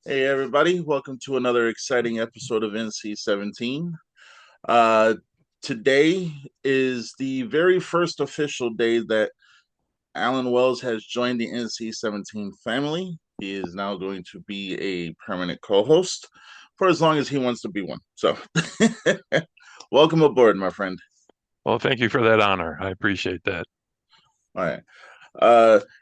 Hey everybody, welcome to another exciting episode of NC-17. Uh, Today is the very first official day that Alan Wells has joined the NC-17 family. He is now going to be a permanent co-host for as long as he wants to be one. So, welcome aboard, my friend. Well, thank you for that honor. I appreciate that. All right.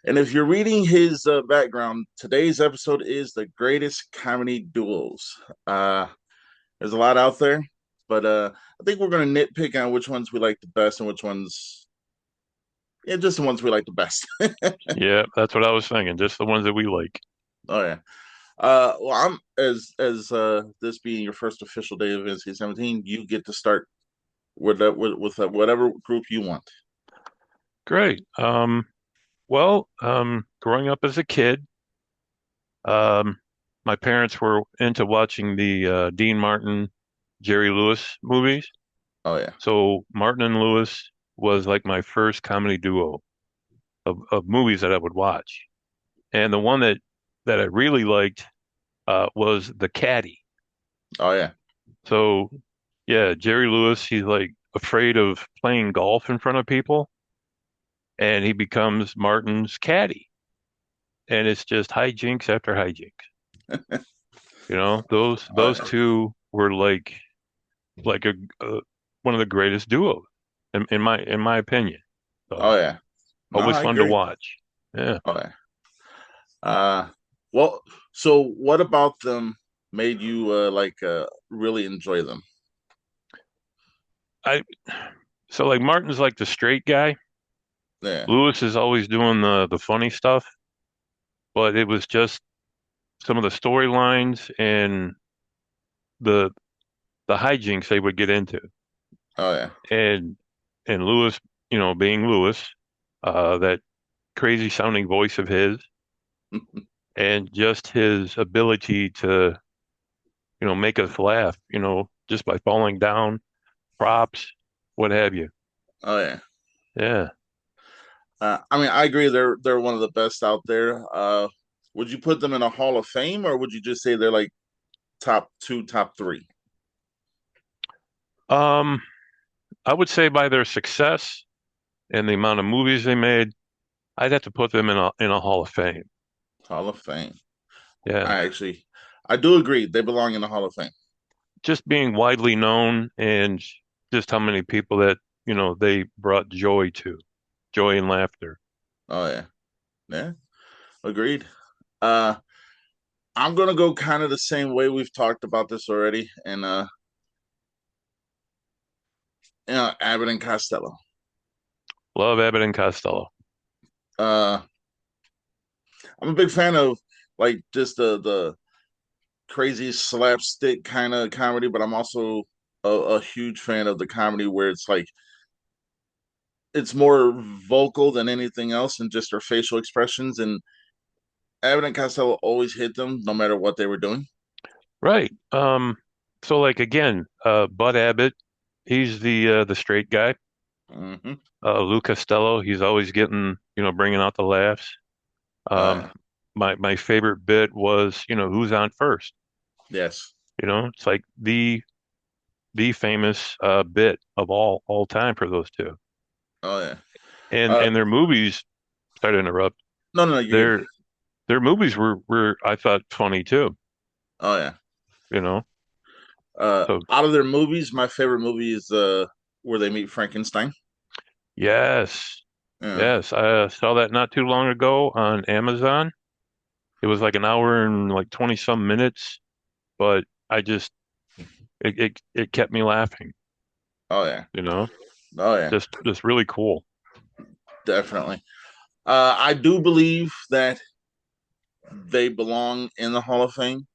And if you're reading his background, today's episode is the greatest comedy duos. There's a lot out there, but I think we're going to nitpick on which ones we like the best and which ones, yeah, just the ones we like the best. Yeah, that's what I was thinking. Just the ones that we like. Oh yeah. Well, I'm as this being your first official day of NC-17, you get to start with whatever group you want. Great. Growing up as a kid, um, my parents were into watching the Dean Martin, Jerry Lewis movies. Oh yeah. So Martin and Lewis was like my first comedy duo of movies that I would watch. And the one that I really liked was The Caddy. Oh yeah. So yeah, Jerry Lewis, he's like afraid of playing golf in front of people, and he becomes Martin's caddy, and it's just hijinks after hijinks. You know, those Oh those yeah. two were like a one of the greatest duos in my opinion. Oh So yeah. No, always I fun to agree. watch. Yeah, Oh yeah. Uh, well, so what about them made you really enjoy them? I so like Martin's like the straight guy. Yeah. Lewis is always doing the funny stuff, but it was just some of the storylines and the the hijinks they would get into. Oh yeah. And and Lewis, being Lewis, that crazy sounding voice of his, and just his ability to, make us laugh, just by falling down, props, what have you. Oh yeah. Yeah. I mean, I agree. They're one of the best out there. Would you put them in a Hall of Fame, or would you just say they're like top two, top three? Um, I would say by their success and the amount of movies they made, I'd have to put them in a Hall of Fame. Hall of Fame. Yeah. I do agree. They belong in the Hall of Fame. Just being widely known and just how many people that, they brought joy and laughter. Oh yeah, yeah, agreed. Uh, I'm gonna go kind of the same way. We've talked about this already, and Abbott and Costello. Love Abbott and Costello. Uh, I'm a big fan of like just the crazy slapstick kind of comedy, but I'm also a huge fan of the comedy where it's more vocal than anything else and just their facial expressions. And Abbott and Costello always hit them no matter what they were doing. Right. So like again, Bud Abbott, he's the straight guy. Hmm. Lou Costello, he's always getting, bringing out the laughs. Oh Um, yeah. my favorite bit was, who's on first? Yes. It's like the famous bit of all time for those two. Oh yeah. And Uh and their movies, sorry to interrupt, no, no, no, you're good. their movies were I thought funny too, Oh yeah. you know. So Out of their movies, my favorite movie is where they meet Frankenstein. yes. Yeah. Yes, I saw that not too long ago on Amazon. It was like an hour and like 20 some minutes, but I just it kept me laughing, Oh yeah. you know? Oh yeah. Just really cool. Definitely. I do believe that they belong in the Hall of Fame.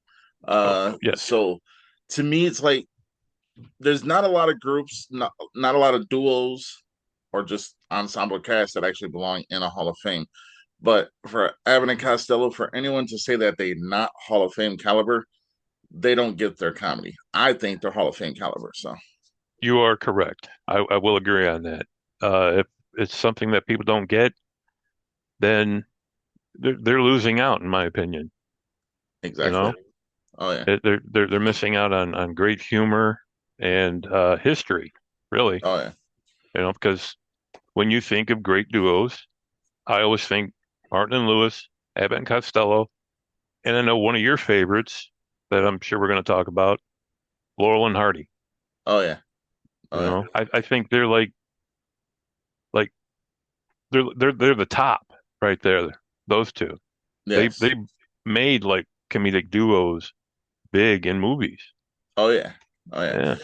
Oh, yes. So to me, it's like there's not a lot of groups, not a lot of duos or just ensemble casts that actually belong in a Hall of Fame. But for Abbott and Costello, for anyone to say that they're not Hall of Fame caliber, they don't get their comedy. I think they're Hall of Fame caliber. So You are correct. I will agree on that. If it's something that people don't get, then they're losing out, in my opinion, you exactly. know? Oh yeah. They're missing out on great humor and history, really. Oh yeah. Because when you think of great duos, I always think Martin and Lewis, Abbott and Costello, and I know one of your favorites that I'm sure we're going to talk about, Laurel and Hardy. Oh yeah. Oh yeah. I think like they're the top right there. Those two. They Yes. made like comedic duos big in movies. Oh yeah. Oh yeah.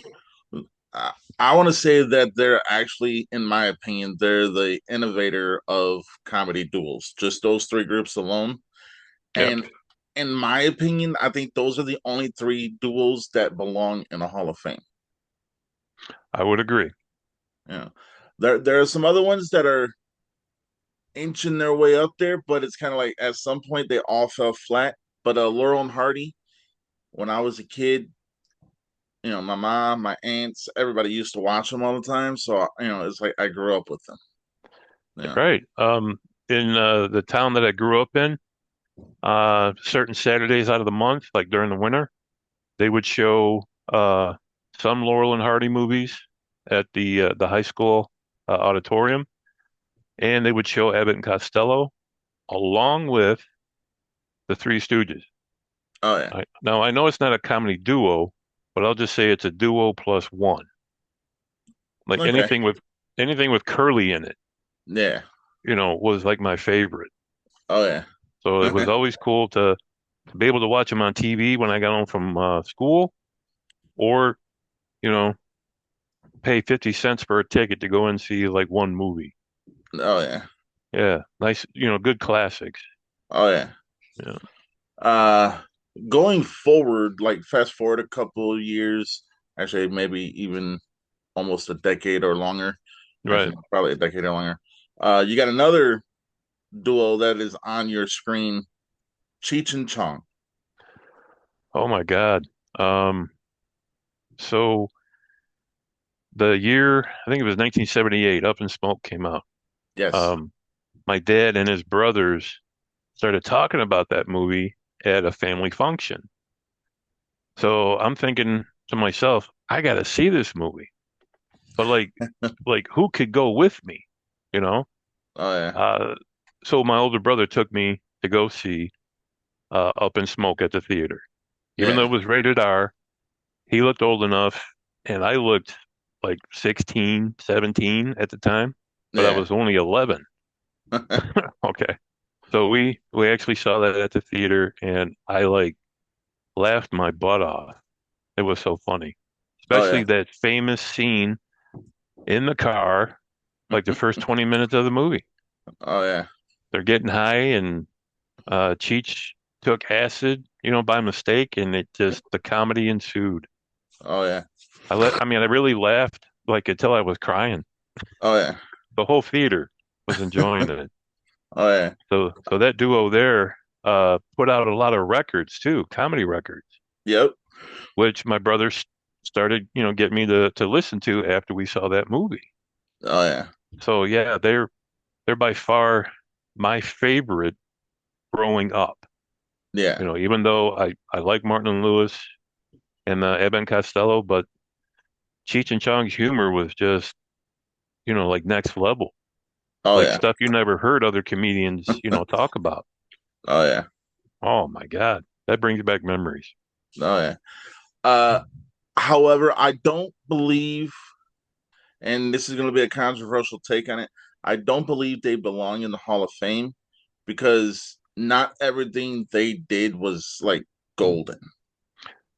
Yeah, I want to say that they're actually, in my opinion, they're the innovator of comedy duels. Just those three groups alone. yeah, And in my opinion, I think those are the only three duels that belong in a Hall of Fame. I would agree. Yeah. There are some other ones that are inching their way up there, but it's kind of like at some point they all fell flat. But Laurel and Hardy, when I was a kid, my mom, my aunts, everybody used to watch them all the time. So it's like I grew up with them. Yeah. Right. In the town that I grew up in, certain Saturdays out of the month, like during the winter, they would show some Laurel and Hardy movies at the high school auditorium, and they would show Abbott and Costello along with the Three Stooges. Oh yeah. Now I know it's not a comedy duo, but I'll just say it's a duo plus one. Like Okay. anything with Curly in it, Yeah. was like my favorite. Oh yeah. So it was always cool to be able to watch them on TV when I got home from school, or you know, pay 50 cents for a ticket to go and see like one movie. Oh yeah. Yeah, nice, good classics. Oh yeah. Yeah, Uh Going forward, like fast forward a couple of years, actually maybe even almost a decade or longer. right. Actually, probably a decade or longer. You got another duo that is on your screen, Cheech and Chong. Oh my God. Um, so the year, I think it was 1978, Up in Smoke came out. Yes. Um, my dad and his brothers started talking about that movie at a family function. So I'm thinking to myself, I got to see this movie. But like who could go with me? You know? Oh yeah. Uh, so my older brother took me to go see Up in Smoke at the theater. Even though Yeah. it was rated R, he looked old enough, and I looked like 16, 17 at the time, but I Yeah. was only 11. Okay. So we actually saw that at the theater, and I like laughed my butt off. It was so funny, Oh especially yeah. that famous scene in the car, like the first 20 minutes of the movie. Oh yeah. They're getting high, and Cheech took acid, by mistake, and the comedy ensued. Oh yeah. I mean, I really laughed like until I was crying. Oh yeah. The whole theater was enjoying it. Oh yeah. So that duo there put out a lot of records too, comedy records, Yep. which my brother started, getting me to listen to after we saw that movie. Oh yeah. So yeah, they're by far my favorite growing up. Yeah. Even though I like Martin and Lewis and Abbott and Costello, but Cheech and Chong's humor was just, like next level, Oh like yeah. stuff you never heard other comedians, talk about. Oh yeah. Oh my God, that brings back memories. Oh yeah. Uh However, I don't believe, and this is going to be a controversial take on it, I don't believe they belong in the Hall of Fame because not everything they did was like golden.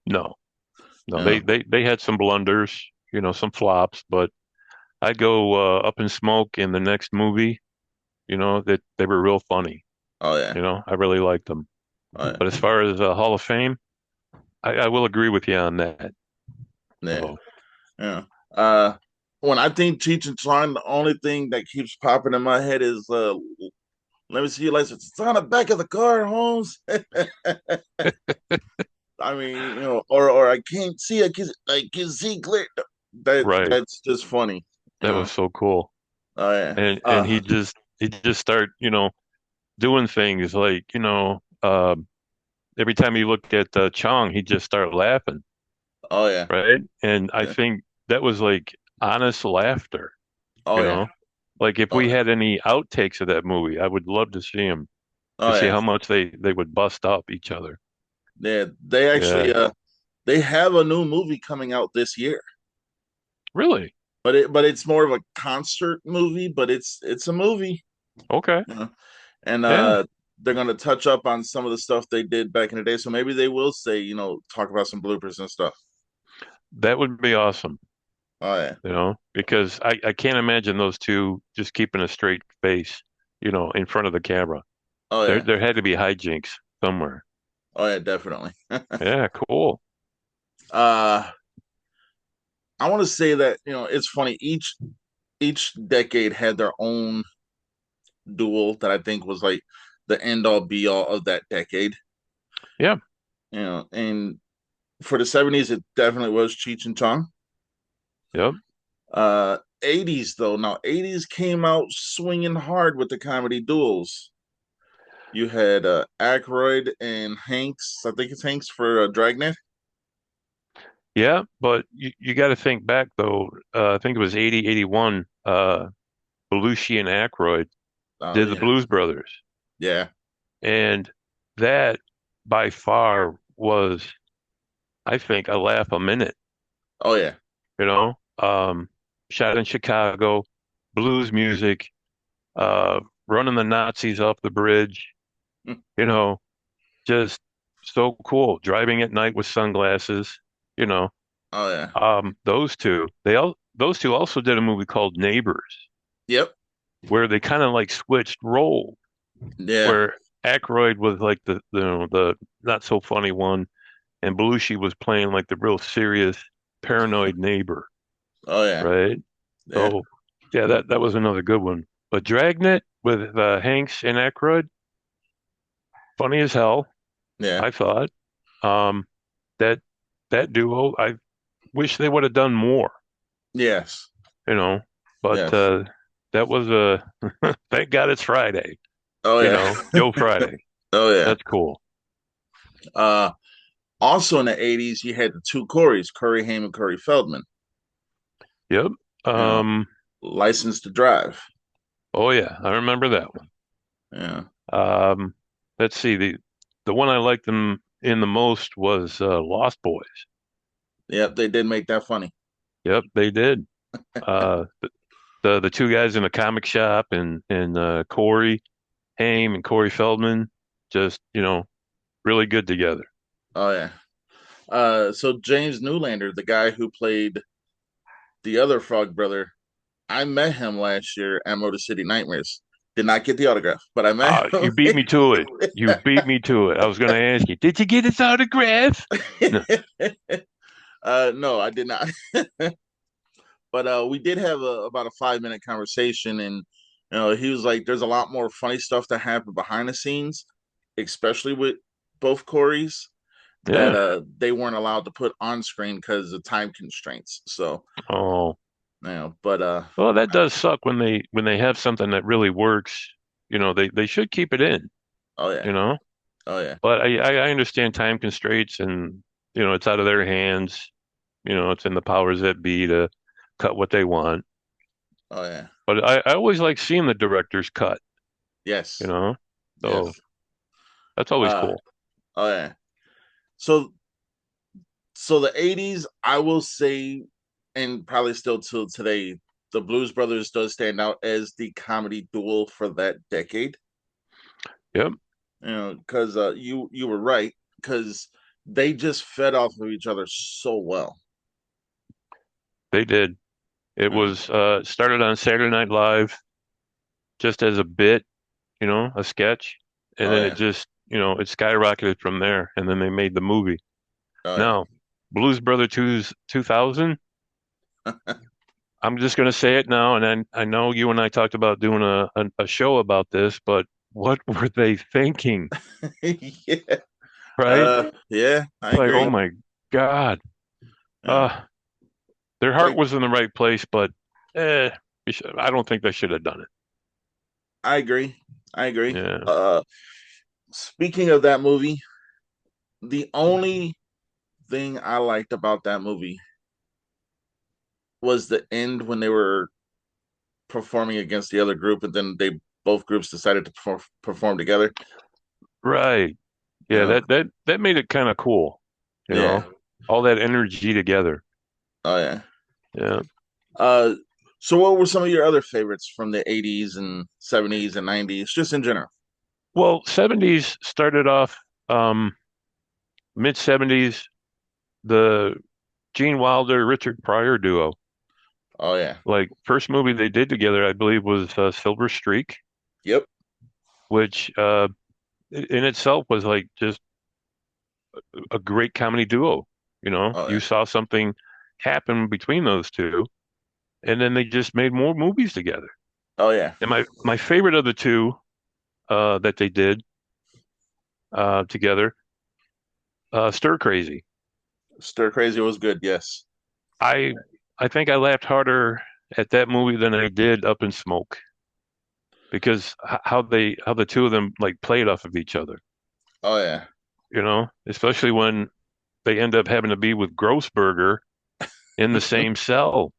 No, no, Yeah. they had some blunders, some flops, but I'd go Up in Smoke in the next movie, that they were real funny. Oh yeah. I really liked them. Oh But as yeah. far as Hall of Fame, I will agree with you on that. Yeah. So Yeah. Uh when I think Cheech and Chong, the only thing that keeps popping in my head is let me see your license. It's on the back of the car, Holmes. I mean, or I can't see, I can see clear. right, That's just funny, you that know. was so cool. Oh yeah. And he just start, doing things like, every time you looked at Chong, he'd just start laughing, Oh yeah. right? And I Yeah. think that was like honest laughter, Oh you yeah. know? Like if Oh we yeah. had any outtakes of that movie, I would love to see them to Oh see yeah. how much they would bust up each other. Yeah. They actually Yeah, they have a new movie coming out this year. really? But it's more of a concert movie, but it's a movie. Okay. You know? And Yeah, they're gonna touch up on some of the stuff they did back in the day. So maybe they will say, talk about some bloopers and stuff. that would be awesome, Oh yeah. because I can't imagine those two just keeping a straight face, in front of the camera. Oh There yeah. there had to be hijinks somewhere. Oh yeah, definitely. Yeah, cool. uh I want to say that, it's funny. Each decade had their own duel that I think was like the end all be all of that decade. Yeah, And for the 70s, it definitely was Cheech and Chong. yep. 80s though, now 80s came out swinging hard with the comedy duels. You had Aykroyd and Hanks. I think it's Hanks for Dragnet. Yeah, but you got to think back though. I think it was 80, 81. Belushi and Aykroyd Oh did the yeah, Blues Brothers, yeah, and that by far was, I think, a laugh a minute. oh yeah, You know, shot in Chicago, blues music, uh, running the Nazis off the bridge. You know, just so cool. Driving at night with sunglasses. You know, oh yeah, those two also did a movie called Neighbors, yep, where they kind of like switched roles, yeah, where Aykroyd was like the not so funny one, and Belushi was playing like the real serious paranoid neighbor, oh yeah, right? yeah, So yeah, that was another good one. But Dragnet with Hanks and Aykroyd, funny as hell, yeah, I thought. Um, that that duo, I wish they would have done more, yes, you know. But yes, that was a thank God it's Friday, oh yeah, Joe Friday. oh yeah. That's cool. Uh, Also in the 80s, you had the two Corys, Curry Haim and Curry Feldman. Yep. You know, Um, License to Drive. oh yeah, I remember that one. Yeah, Um, let's see, the one I liked them in the most was Lost Boys. yep, they did make that funny. Yep, they did. Uh, the two guys in the comic shop and Corey Haim and Corey Feldman, just really good together. Oh yeah. So James Newlander, the guy who played the other Frog brother, I met him last year at Motor City Nightmares. Did not get the autograph, but I met You him. beat me to it. You beat me to it. I was going to ask you, did you get his autograph? No. No, I did not. But we did have about a 5 minute conversation, and he was like, "There's a lot more funny stuff that happened behind the scenes, especially with both Corys, that Yeah. they weren't allowed to put on screen because of time constraints." So, Oh. but Well, that does suck when they have something that really works. They should keep it in, oh yeah, you know. oh yeah, But I understand time constraints and it's out of their hands. It's in the powers that be to cut what they want. oh yeah, But I always like seeing the director's cut, you yes, know. yes, So that's always uh, cool. oh yeah. So so the 80s, I will say, and probably still till today, the Blues Brothers does stand out as the comedy duel for that decade. Yep, Because you were right, because they just fed off of each other so well. they did. It Yeah, was started on Saturday Night Live just as a bit, a sketch, and oh then it yeah, just, it skyrocketed from there, and then they made the movie. oh yeah, Now, Blues Brother 2's 2000, I'm just going to say it now, and then I know you and I talked about doing a show about this, but what were they thinking, yeah, right? yeah, I It's like, oh agree. my God. Yeah, Uh, their it's heart like was in the right place, but eh, I don't think they should have done it. I agree, I agree. Yeah. Speaking of that movie, the only thing I liked about that movie was the end when they were performing against the other group, and then they both groups decided to perform together. Right. You Yeah, know, that made it kind of cool, you yeah. know, all that energy together. Oh yeah. Yeah. Uh, so what were some of your other favorites from the '80s and '70s and '90s, just in general? Well, 70s started off mid 70s, the Gene Wilder, Richard Pryor duo. Oh yeah. Like first movie they did together, I believe, was Silver Streak, Yep. which in itself was like just a great comedy duo. You know, Oh you yeah. saw something happen between those two, and then they just made more movies together. Oh yeah. And my favorite of the two that they did together, Stir Crazy. Stir Crazy was good. Yes. I I think I laughed harder at that movie than I did Up in Smoke because how the two of them like played off of each other. Oh yeah. You know, especially when they end up having to be with Grossberger in the same cell.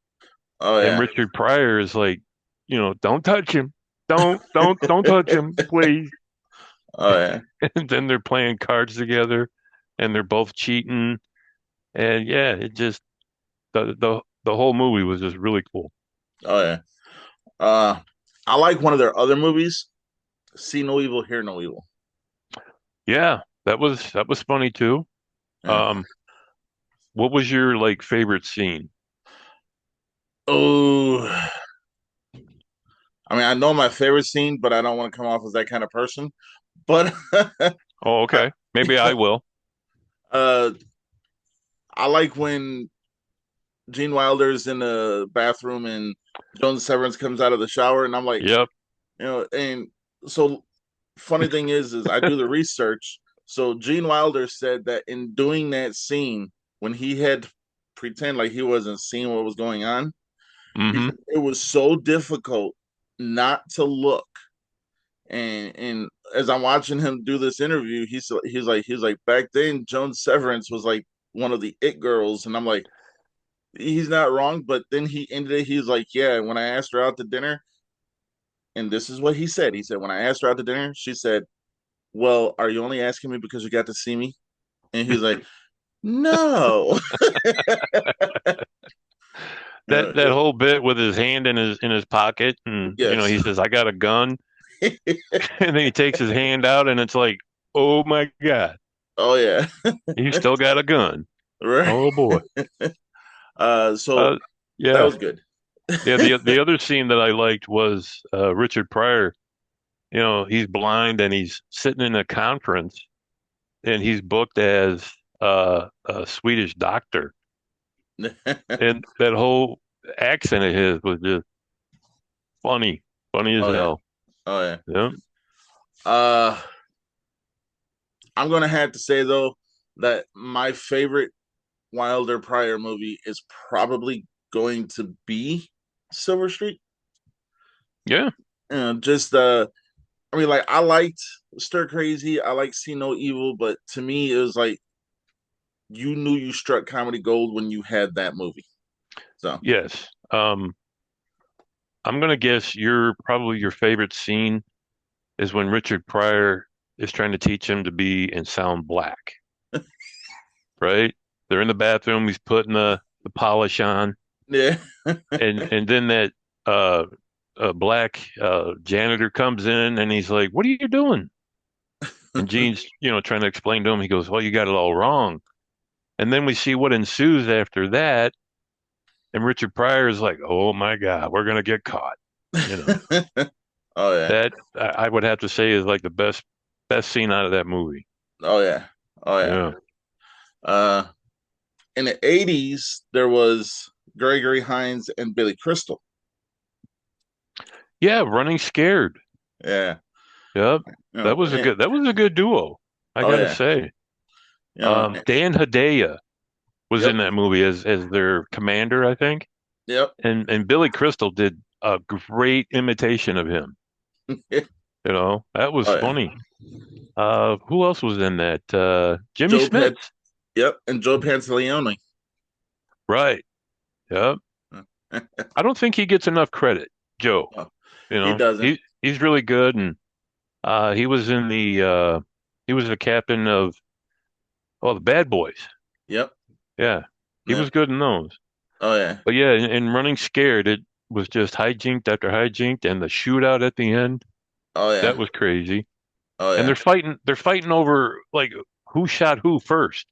Oh And yeah. Richard Pryor is like, don't touch him. Don't touch him, please. Oh yeah. And then they're playing cards together and they're both cheating. And yeah, it just the whole movie was just really cool. Oh yeah. Uh, I like one of their other movies, See No Evil, Hear No Evil. Yeah, that was funny too. Yeah. Um, what was your like favorite scene? Oh, I mean, I know my favorite scene, but I don't want to come off as that kind of person. But Oh, I, okay. Maybe I will. uh, I like when Gene Wilder's in the bathroom and Joan Severance comes out of the shower, and I'm like, Yep. and so funny thing is I do the research. So Gene Wilder said that in doing that scene, when he had to pretend like he wasn't seeing what was going on, he Mm-hmm. said it was so difficult not to look. And as I'm watching him do this interview, he's like back then Joan Severance was like one of the it girls, and I'm like, he's not wrong. But then he ended it. He's like, yeah. When I asked her out to dinner, and this is what he said. He said, when I asked her out to dinner, she said, "Well, are you only asking me because you got to see me?" And he's like, "No." That whole bit with his hand in his pocket and Yes. he says, I got a gun, and then he takes his hand out and it's like, oh my God, Oh yeah. you still got a gun. Right. Oh boy. So Uh that yeah. was good. Yeah, the other scene that I liked was Richard Pryor. He's blind and he's sitting in a conference and he's booked as a Swedish doctor. And that whole accent of his was just funny, funny as Oh yeah. hell. Oh yeah. Yeah. Uh, I'm gonna have to say though that my favorite Wilder Pryor movie is probably going to be Silver Streak. Yeah. Just I mean, like I liked Stir Crazy, I like See No Evil, but to me it was like you knew you struck comedy gold when you had that movie. So Yes. I'm gonna guess your favorite scene is when Richard Pryor is trying to teach him to be and sound black, right? They're in the bathroom, he's putting the polish on, yeah. and then that uh black janitor comes in and he's like, "What are you doing?" And Gene's, trying to explain to him, he goes, "Well, you got it all wrong." And then we see what ensues after that, and Richard Pryor is like, "Oh my God, we're gonna get caught." You know. Oh yeah. That I would have to say is like the best scene out of that movie. Oh yeah. Oh yeah. Yeah. Uh, in the '80s, there was Gregory Hines and Billy Crystal. Yeah, Running Scared. Yeah. Yep. And, That was a good duo. I oh gotta yeah. say. And, Dan Hedaya was in yep. that movie as their commander, I think. Yep. And Billy Crystal did a great imitation of him. That was Oh yeah, funny. Who else was in that? Jimmy Joe Pet. Smits. Yep, and Joe Pantoliano. Right. Yep. I don't think he gets enough credit, Joe. Oh, he doesn't. He's really good, and he was in he was the captain of the Bad Boys. Yep. Yeah, he was Yep. good in those. Oh yeah. But yeah, in Running Scared, it was just hijinked after hijinked, and the shootout at the end, Oh that yeah. was crazy. Oh And yeah. they're fighting over like who shot who first.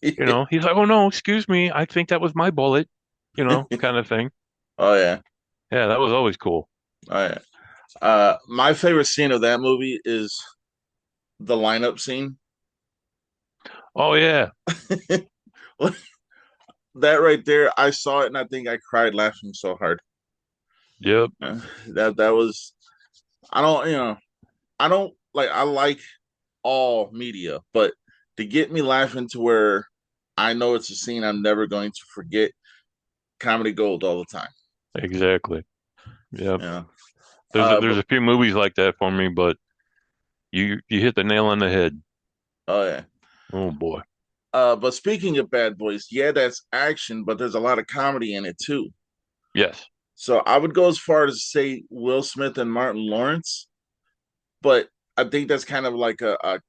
He's like, "Oh no, excuse me, I think that was my bullet," kind of thing. Oh yeah. Yeah, that was always cool. Oh yeah. My favorite scene of that movie is the lineup scene. Oh yeah, That right there, I saw it and I think I cried laughing so hard. yep, That was I don't like I like all media, but to get me laughing to where I know it's a scene I'm never going to forget, comedy gold all the time. exactly. Yep. Yeah. There's But a few movies like that for me, but you hit the nail on the head. oh yeah. Oh boy. But speaking of Bad Boys, yeah, that's action, but there's a lot of comedy in it too. Yes. So I would go as far as to say Will Smith and Martin Lawrence, but I think that's kind of like a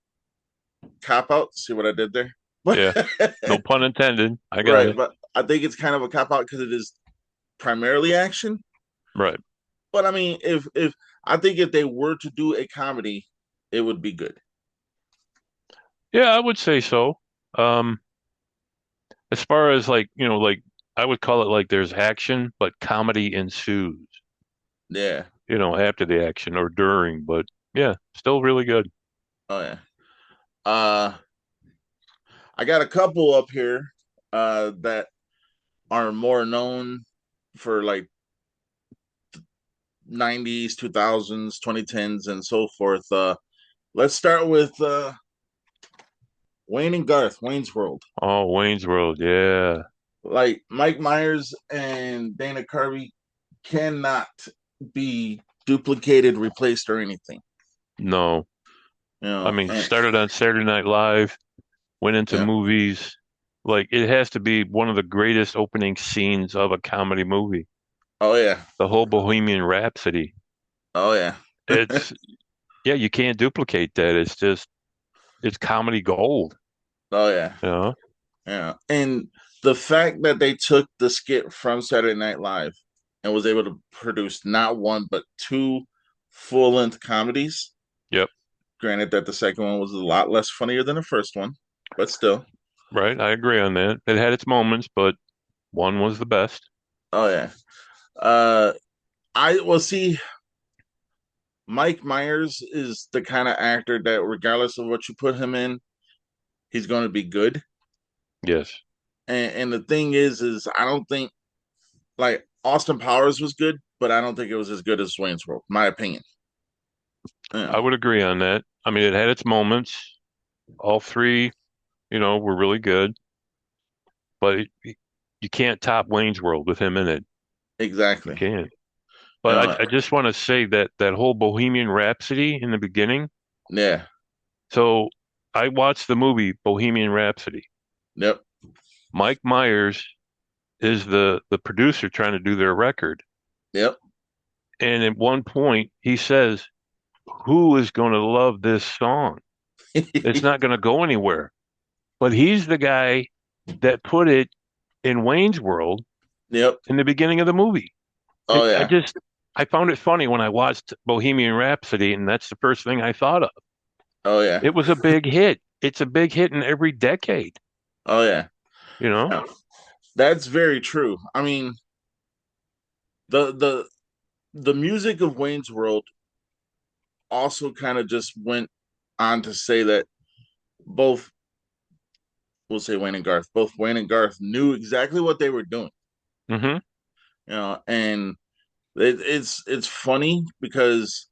cop out. See what I did there? But Yeah. No pun intended. I got right, it. but I think it's kind of a cop out because it is primarily action. Right. But I mean, if I think if they were to do a comedy, it would be good. Yeah, I would say so. Um, as far as like I would call it like there's action, but comedy ensues, Yeah. after the action or during, but yeah, still really good. Oh yeah. Uh, I got a couple up here that are more known for like 90s, 2000s, 2010s, and so forth. Let's start with Wayne and Garth, Wayne's World. Oh, Wayne's World, yeah. Like Mike Myers and Dana Carvey cannot be duplicated, replaced, or anything. No. I mean, And started on Saturday Night Live, went into yeah. movies. Like it has to be one of the greatest opening scenes of a comedy movie. Oh yeah. The whole Bohemian Rhapsody. Oh yeah. It's yeah, you can't duplicate that. It's comedy gold, Oh yeah. you know? Yeah. And the fact that they took the skit from Saturday Night Live and was able to produce not one but two full-length comedies. Yep. Granted that the second one was a lot less funnier than the first one, but still. Right. I agree on that. It had its moments, but one was the best. Oh yeah. Uh I will see Mike Myers is the kind of actor that regardless of what you put him in, he's going to be good. Yes. And the thing is I don't think like Austin Powers was good, but I don't think it was as good as Wayne's World, my opinion. I Yeah, would agree on that. I mean, it had its moments. All three, were really good, but you can't top Wayne's World with him in it. You exactly. can't. You But know, I just want to say that that whole Bohemian Rhapsody in the beginning. yeah, So I watched the movie Bohemian Rhapsody. yep, Mike Myers is the producer trying to do their record. yep, And at one point he says, "Who is going to love this song? It's not going to go anywhere." But he's the guy that put it in Wayne's World yep. in the beginning of the movie. Oh I yeah, just I found it funny when I watched Bohemian Rhapsody, and that's the first thing I thought of. oh yeah, It was a big hit. It's a big hit in every decade, oh yeah. you know? Yeah. That's very true. I mean, the the the music of Wayne's World also kind of just went on to say that both we'll say Wayne and Garth, both Wayne and Garth knew exactly what they were doing. Hmm. And it's funny because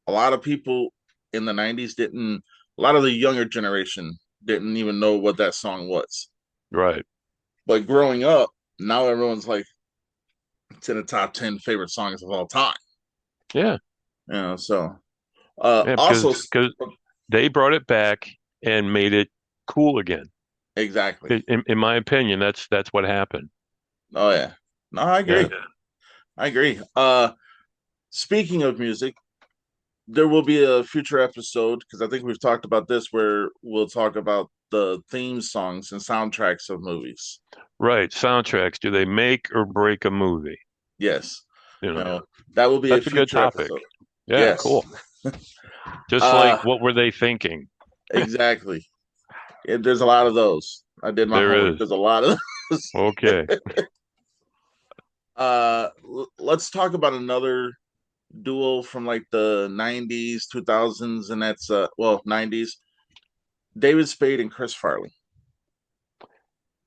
a lot of people in the '90s didn't. A lot of the younger generation didn't even know what that song was. Right. But growing up, now everyone's like it's in the top 10 favorite songs of all time. Yeah. So. Yeah, Also, because they brought it back and made it cool again. exactly. In my opinion, that's what happened. Oh yeah. No, I Yeah. agree. I agree. Speaking of music, there will be a future episode because I think we've talked about this where we'll talk about the theme songs and soundtracks of movies. Right. Soundtracks, do they make or break a movie? Yes. You You know, know, that will be a that's a good future topic. episode. Yeah, Yes. cool. Just Uh like what were they thinking? exactly. There's a lot of those. I did my There homework. is. There's a lot of those. Okay. Let's talk about another duo from like the 90s, 2000s, and that's 90s. David Spade and Chris Farley.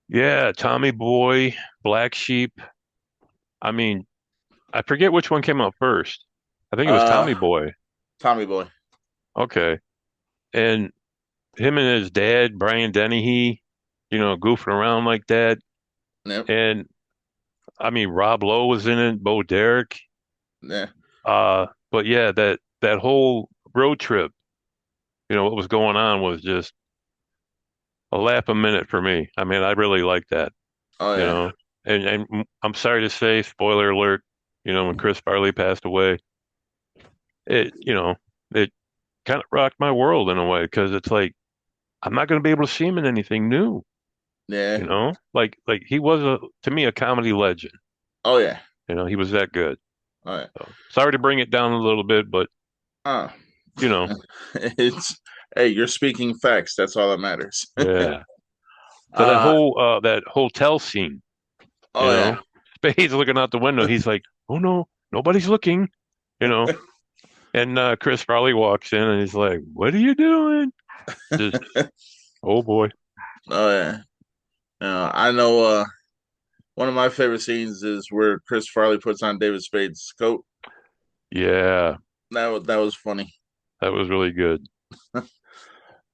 Yeah, Tommy Boy, Black Sheep. I mean, I forget which one came out first. I think it was Uh Tommy Boy. Tommy Boy. Okay. And him and his dad, Brian Dennehy, goofing around like that. Yep. And I mean, Rob Lowe was in it, Bo Derek. Yeah. But yeah, that whole road trip, what was going on was just a laugh a minute for me. I mean, I really like that, Oh you yeah. know. And I'm sorry to say, spoiler alert, when Chris Farley passed away, it kind of rocked my world in a way because it's like I'm not going to be able to see him in anything new, Yeah. Like he was to me a comedy legend. Oh yeah. He was that good. Oh yeah. So sorry to bring it down a little bit, but Uh, you know, it's hey, you're speaking facts. That's all that matters. yeah. So that uh hotel scene, you oh yeah. know, Spade's looking out the window. He's like, "Oh no, nobody's looking," you know. And Chris Farley walks in and he's like, "What are you doing?" Just, oh boy. Oh yeah. I know one of my favorite scenes is where Chris Farley puts on David Spade's coat. Yeah, That was funny. that was really good. Uh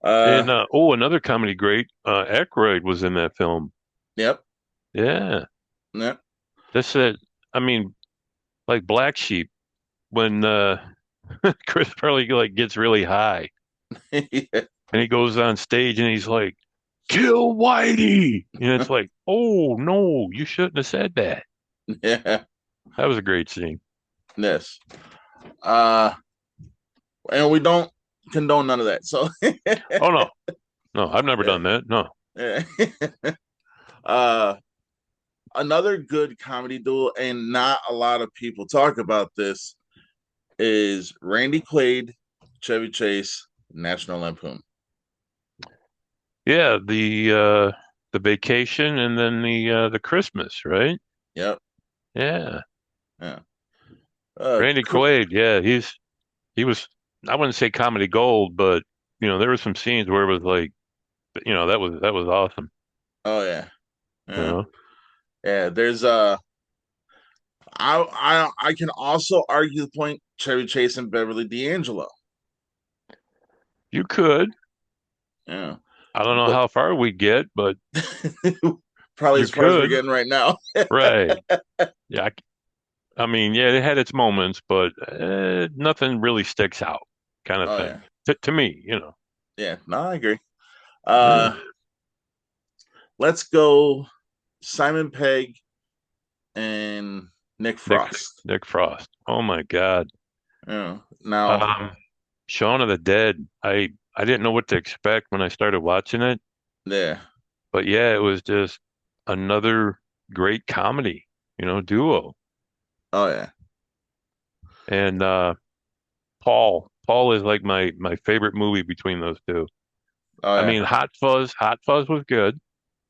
And another comedy great, Aykroyd was in that film. yep. Yeah, Yep. that's it. I mean, like Black Sheep when Chris Farley like gets really high Yeah. and he goes on stage and he's like, "Kill Whitey," and it's like, "Oh no, you shouldn't have said that." Yeah. That was a great scene. Yes. Uh and we don't condone none of that. So Oh no, no, I've never yeah. done that. No, Yeah. uh Another good comedy duel, and not a lot of people talk about this, is Randy Quaid, Chevy Chase, National Lampoon. yeah, the vacation and then the Christmas, right? Yep. Yeah, Yeah. Randy Quaid. Yeah, he was. I wouldn't say comedy gold, but there were some scenes where it was like, that was awesome. oh yeah. You Yeah. know, Yeah. There's I can also argue the point Chevy Chase and Beverly D'Angelo. you could. Yeah. I don't know But how far we get, but probably you as far as we're could. getting right now. Right. Yeah. I mean, yeah, it had its moments, but nothing really sticks out, kind of Oh thing. yeah. To me. Yeah. No, I agree. Yeah. Uh let's go Simon Pegg and Nick Nick Frost. Nick Frost. Oh my God. Yeah. Now, Um, Shaun of the Dead. I didn't know what to expect when I started watching it, yeah. but yeah, it was just another great comedy, duo. Oh yeah. And Paul is like my favorite movie between those two. Oh I yeah. mean, Hot Fuzz was good,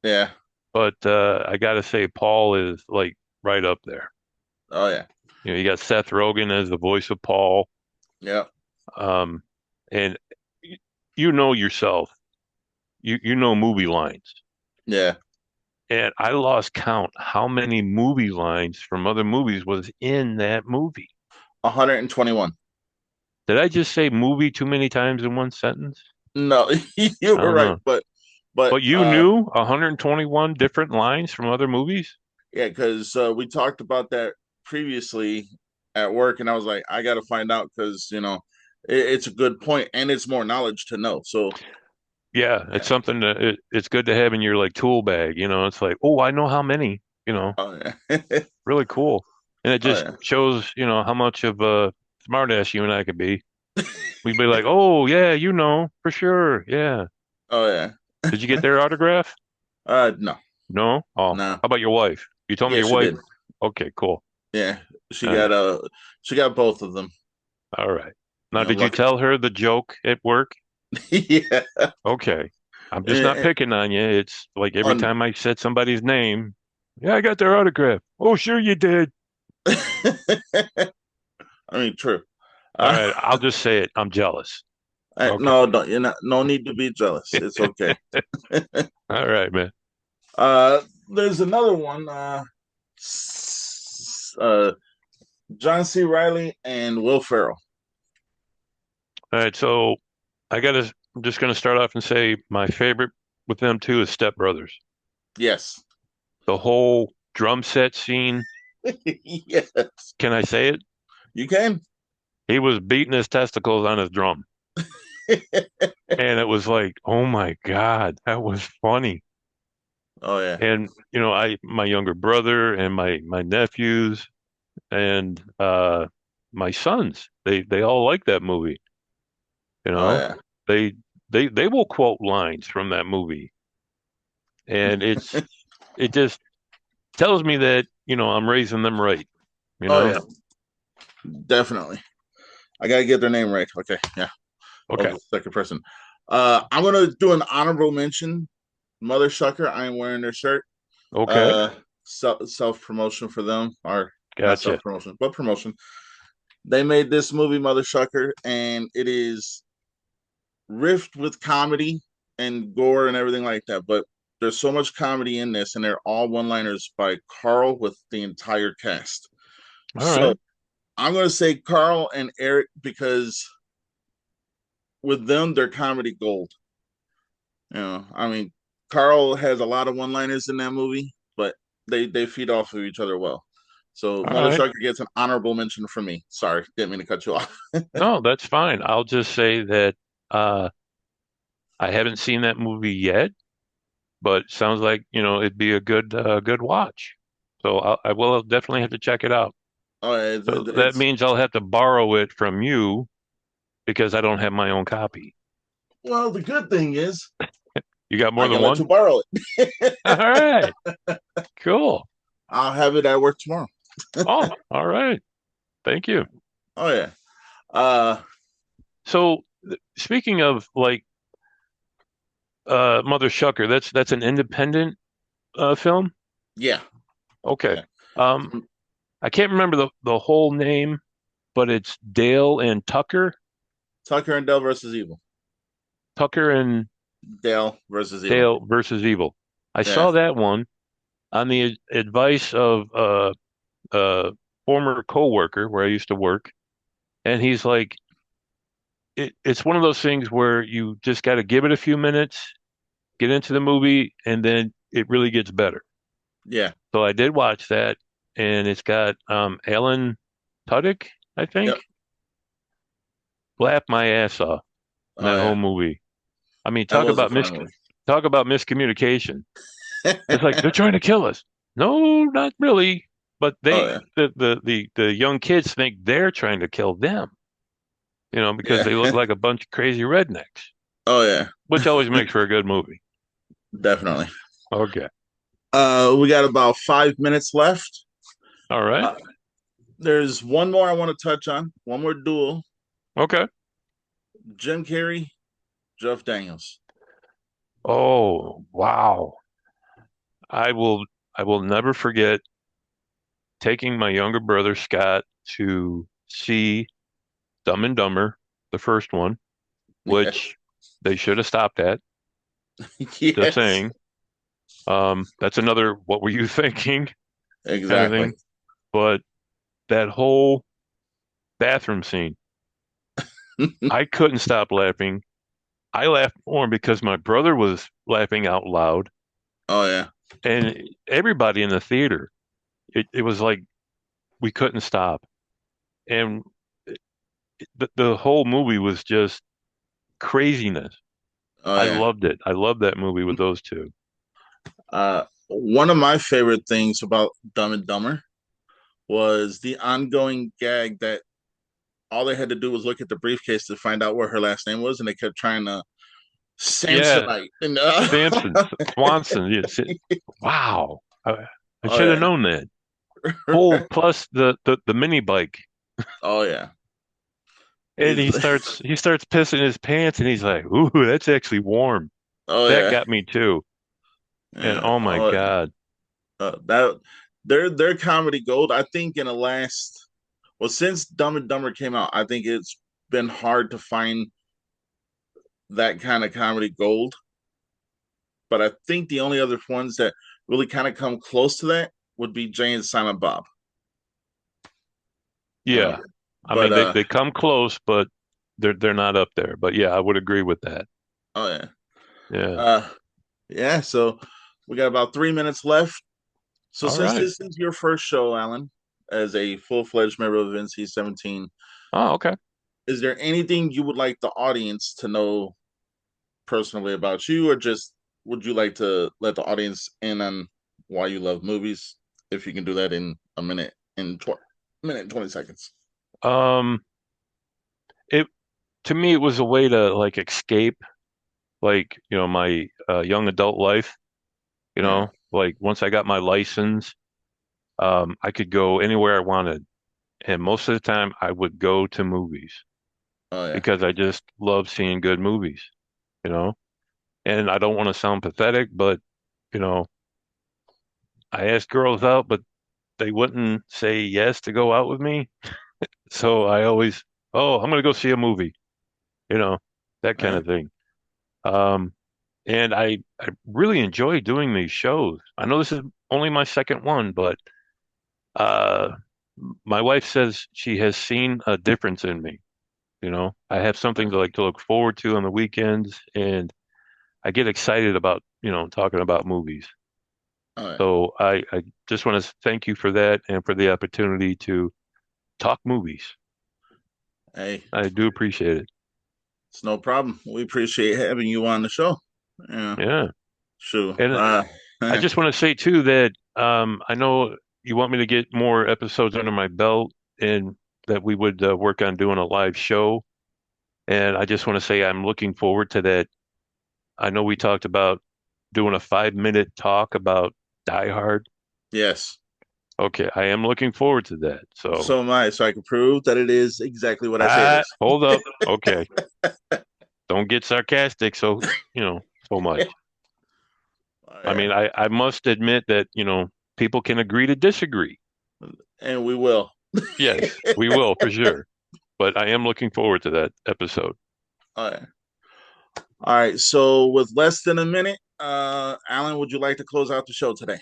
Yeah. but I gotta say Paul is like right up there. Oh yeah. You got Seth Rogen as the voice of Paul, Yeah. um, and you know yourself, you know movie lines, Yeah. and I lost count how many movie lines from other movies was in that movie. 121. Did I just say movie too many times in one sentence? No, you I were don't right, know. but But you knew 121 different lines from other movies? yeah, because we talked about that previously at work, and I was like, I got to find out because it's a good point, and it's more knowledge to know. So Yeah, it's yeah, something that it's good to have in your like tool bag. It's like, oh, I know how many. oh yeah, Really cool, and it oh just yeah, shows how much of a smartass you and I could be. We'd be like, oh yeah, for sure, yeah. oh yeah. Did you get their autograph? No, No. Oh, how no. about your wife? You told me Yeah, your she wife. did. Okay, cool. Yeah, she Uh, got she got both of them. all right. Now, You know, did you lucky. tell her the joke at work? Yeah. Okay. I'm just not And, picking on you. It's like every and, time I said somebody's name, yeah, I got their autograph. Oh, sure you did. I mean, true. All Uh, right, I'll just say it. I'm jealous. Okay. no, don't. You're not. No need to be jealous. It's okay. All right, man. There's another one. Uh, John C. Riley and Will Ferrell. All right, so I'm just gonna start off and say my favorite with them too is Step Brothers. Yes. The whole drum set scene. Yes. Can I say it? You can. He was beating his testicles on his drum. And it was like, oh my God, that was funny. Oh yeah. And my younger brother and my nephews and my sons, they all like that movie, you Oh know. yeah. They they will quote lines from that movie. And it just tells me that, I'm raising them right, you Oh know. yeah. Definitely. I gotta get their name right. Okay. Yeah. That Okay. was the second person. I'm gonna do an honorable mention. Mother Sucker. I am wearing their shirt. Okay. Uh, self promotion for them, or not self Gotcha. promotion, but promotion. They made this movie, Mother Sucker, and it is riffed with comedy and gore and everything like that. But there's so much comedy in this, and they're all one-liners by Carl with the entire cast. All So right. I'm gonna say Carl and Eric because with them, they're comedy gold. I mean, Carl has a lot of one-liners in that movie, but they feed off of each other well. So All Mother right. Sucker gets an honorable mention from me. Sorry, didn't mean to cut you off. No, that's fine. I'll just say that uh I haven't seen that movie yet, but it sounds like, it'd be a good watch. So I will definitely have to check it out. Oh, So that it's means I'll have to borrow it from you because I don't have my own copy. well. The good thing is You got more I than can let one? you borrow it. All right. Cool. I'll have it at work tomorrow. Oh, all right. Thank you. Oh yeah. Uh, So speaking of like Mother Shucker, that's an independent film? yeah, Okay. yeah. Um I can't remember the whole name, but it's Dale and Tucker. Tucker and Dale versus Evil. Tucker and Dale versus Evil. Dale versus Evil. I Yeah, saw that one on the advice of a former coworker where I used to work, and he's like, it's one of those things where you just got to give it a few minutes, get into the movie, and then it really gets better. yeah. So I did watch that, and it's got Alan Tudyk, I Yep. think, laughed my ass off in Oh that whole yeah. movie. I mean, That was a funny movie. talk about miscommunication. It's like they're trying to kill us. No, not really. But Oh yeah. the young kids think they're trying to kill them, because Yeah. they look like a bunch of crazy rednecks, Oh yeah. which always makes for a good movie. Definitely. Okay. We got about 5 minutes left. All right. Uh, there's one more I want to touch on. One more duel. Okay. Jim Carrey, Jeff Daniels. Oh, wow. I will I will never forget taking my younger brother Scott to see Dumb and Dumber, the first one, Yes. which they should have stopped at. Just Yes. saying. That's another what were you thinking kind of Exactly. thing. But that whole bathroom scene, I couldn't stop laughing. I laughed more because my brother was laughing out loud Oh yeah. and everybody in the theater. It was like we couldn't stop. And the whole movie was just craziness. Oh I yeah. loved it. I loved that movie with those two. One of my favorite things about Dumb and Dumber was the ongoing gag that all they had to do was look at the briefcase to find out what her last name was, and they kept trying to Yeah, Samsonite. And Samson, Swanson. Yes, wow. I oh should have yeah, known that. Oh, plus the mini bike. oh yeah, And he's he starts pissing his pants and he's like, "Ooh, that's actually warm." oh That yeah, got me too. And yeah, oh my oh yeah. God. That their comedy gold. I think in the last since Dumb and Dumber came out, I think it's been hard to find that kind of comedy gold. But I think the only other ones that really kind of come close to that would be Jay and Silent Bob. You know, Yeah. I but mean they come close, but they're not up there. But yeah, I would agree with that. oh yeah, Yeah. uh, yeah. So we got about 3 minutes left. So All since right. this is your first show, Alan, as a full-fledged member of NC-17, Oh, okay. is there anything you would like the audience to know personally about you, or just would you like to let the audience in on why you love movies? If you can do that in a minute, in minute and 20 seconds. Um it to me it was a way to like escape like, my young adult life, Yeah. like once I got my license, I could go anywhere I wanted. And most of the time I would go to movies Oh yeah. because I just love seeing good movies, you know? And I don't want to sound pathetic, but, you know, I asked girls out, but they wouldn't say yes to go out with me. So I always, oh, I'm going to go see a movie, you know, that kind Right. of thing. Um, and I really enjoy doing these shows. I know this is only my second one, but uh, my wife says she has seen a difference in me. I have something to look forward to on the weekends, and I get excited about, talking about movies. All right. So I just want to thank you for that and for the opportunity to talk movies. Hey, I do appreciate it. it's no problem. We appreciate having you on the show. Yeah. Yeah. Sure. And I just want to say too that I know you want me to get more episodes under my belt and that we would work on doing a live show. And I just want to say I'm looking forward to that. I know we talked about doing a 5-minute talk about Die Hard. yes. Okay, I am looking forward to that. So, So am I. So I can prove that it is exactly what I say it is. hold up. Okay, don't get sarcastic so much. Oh, I yeah. mean, I must admit that, people can agree to disagree. And we will. Yes, we will for sure. But I am looking forward to that episode. All right. All right. So with less than a minute, Alan, would you like to close out the show today?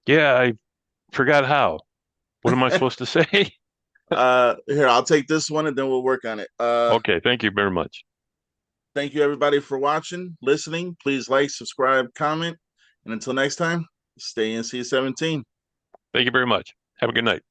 Yeah, I forgot how. What am I supposed to say? Here, I'll take this one and then we'll work on it. Okay, thank you very much. Thank you everybody for watching, listening. Please like, subscribe, comment, and until next time, stay NC-17. Thank you very much. Have a good night.